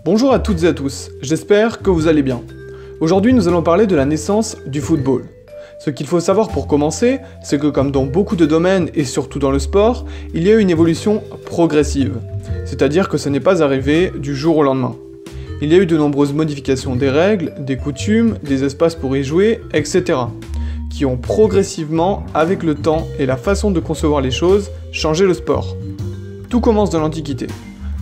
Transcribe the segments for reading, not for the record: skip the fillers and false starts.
Bonjour à toutes et à tous, j'espère que vous allez bien. Aujourd'hui nous allons parler de la naissance du football. Ce qu'il faut savoir pour commencer, c'est que comme dans beaucoup de domaines et surtout dans le sport, il y a eu une évolution progressive. C'est-à-dire que ce n'est pas arrivé du jour au lendemain. Il y a eu de nombreuses modifications des règles, des coutumes, des espaces pour y jouer, etc. qui ont progressivement, avec le temps et la façon de concevoir les choses, changé le sport. Tout commence dans l'Antiquité.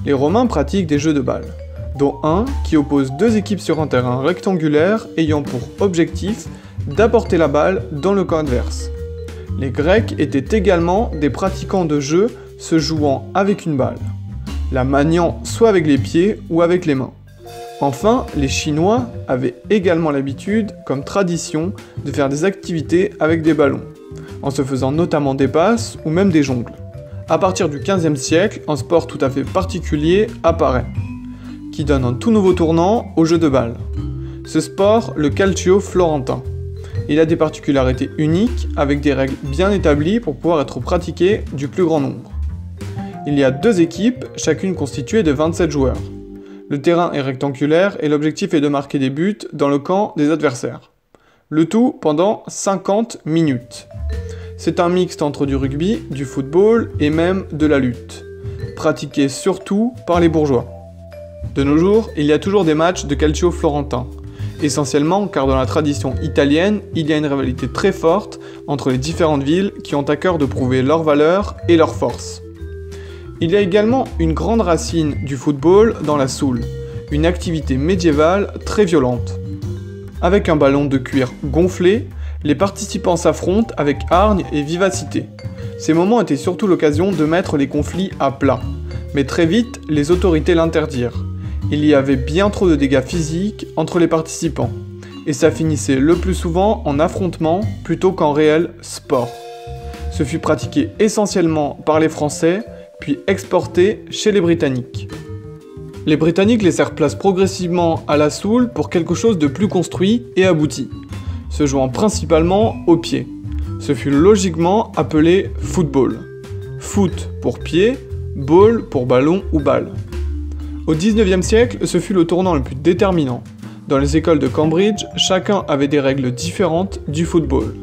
Les Romains pratiquent des jeux de balles, dont un qui oppose deux équipes sur un terrain rectangulaire ayant pour objectif d'apporter la balle dans le camp adverse. Les Grecs étaient également des pratiquants de jeux se jouant avec une balle, la maniant soit avec les pieds ou avec les mains. Enfin, les Chinois avaient également l'habitude, comme tradition, de faire des activités avec des ballons, en se faisant notamment des passes ou même des jongles. À partir du XVe siècle, un sport tout à fait particulier apparaît, qui donne un tout nouveau tournant au jeu de balle. Ce sport, le calcio florentin. Il a des particularités uniques, avec des règles bien établies pour pouvoir être pratiqué du plus grand nombre. Il y a deux équipes, chacune constituée de 27 joueurs. Le terrain est rectangulaire et l'objectif est de marquer des buts dans le camp des adversaires. Le tout pendant 50 minutes. C'est un mixte entre du rugby, du football et même de la lutte, pratiqué surtout par les bourgeois. De nos jours, il y a toujours des matchs de calcio florentin, essentiellement car dans la tradition italienne, il y a une rivalité très forte entre les différentes villes qui ont à cœur de prouver leurs valeurs et leurs forces. Il y a également une grande racine du football dans la soule, une activité médiévale très violente. Avec un ballon de cuir gonflé, les participants s'affrontent avec hargne et vivacité. Ces moments étaient surtout l'occasion de mettre les conflits à plat, mais très vite, les autorités l'interdirent. Il y avait bien trop de dégâts physiques entre les participants, et ça finissait le plus souvent en affrontement plutôt qu'en réel sport. Ce fut pratiqué essentiellement par les Français, puis exporté chez les Britanniques. Les Britanniques laissèrent place progressivement à la soule pour quelque chose de plus construit et abouti, se jouant principalement au pied. Ce fut logiquement appelé football. Foot pour pied, ball pour ballon ou balle. Au XIXe siècle, ce fut le tournant le plus déterminant. Dans les écoles de Cambridge, chacun avait des règles différentes du football,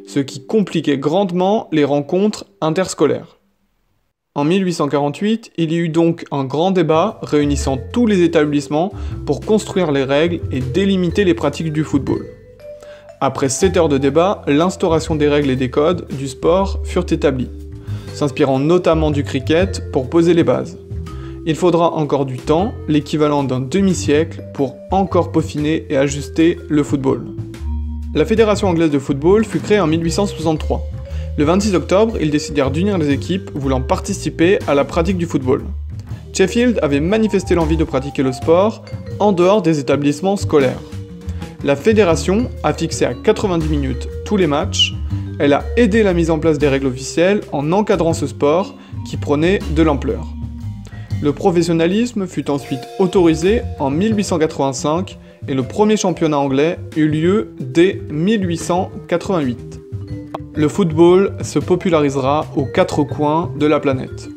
ce qui compliquait grandement les rencontres interscolaires. En 1848, il y eut donc un grand débat réunissant tous les établissements pour construire les règles et délimiter les pratiques du football. Après 7 heures de débat, l'instauration des règles et des codes du sport furent établis, s'inspirant notamment du cricket pour poser les bases. Il faudra encore du temps, l'équivalent d'un demi-siècle, pour encore peaufiner et ajuster le football. La Fédération anglaise de football fut créée en 1863. Le 26 octobre, ils décidèrent d'unir les équipes voulant participer à la pratique du football. Sheffield avait manifesté l'envie de pratiquer le sport en dehors des établissements scolaires. La fédération a fixé à 90 minutes tous les matchs. Elle a aidé la mise en place des règles officielles en encadrant ce sport qui prenait de l'ampleur. Le professionnalisme fut ensuite autorisé en 1885 et le premier championnat anglais eut lieu dès 1888. Le football se popularisera aux quatre coins de la planète.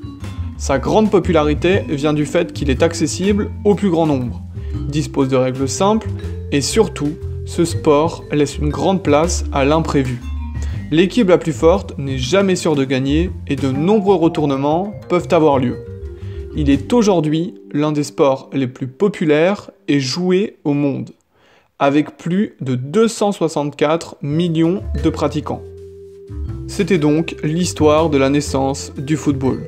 Sa grande popularité vient du fait qu'il est accessible au plus grand nombre, dispose de règles simples et surtout, ce sport laisse une grande place à l'imprévu. L'équipe la plus forte n'est jamais sûre de gagner et de nombreux retournements peuvent avoir lieu. Il est aujourd'hui l'un des sports les plus populaires et joués au monde, avec plus de 264 millions de pratiquants. C'était donc l'histoire de la naissance du football.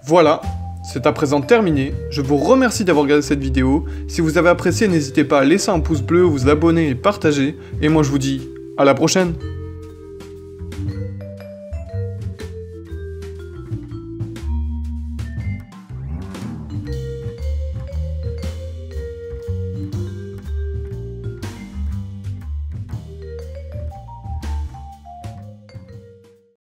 Voilà, c'est à présent terminé. Je vous remercie d'avoir regardé cette vidéo. Si vous avez apprécié, n'hésitez pas à laisser un pouce bleu, vous abonner et partager. Et moi je vous dis à la prochaine.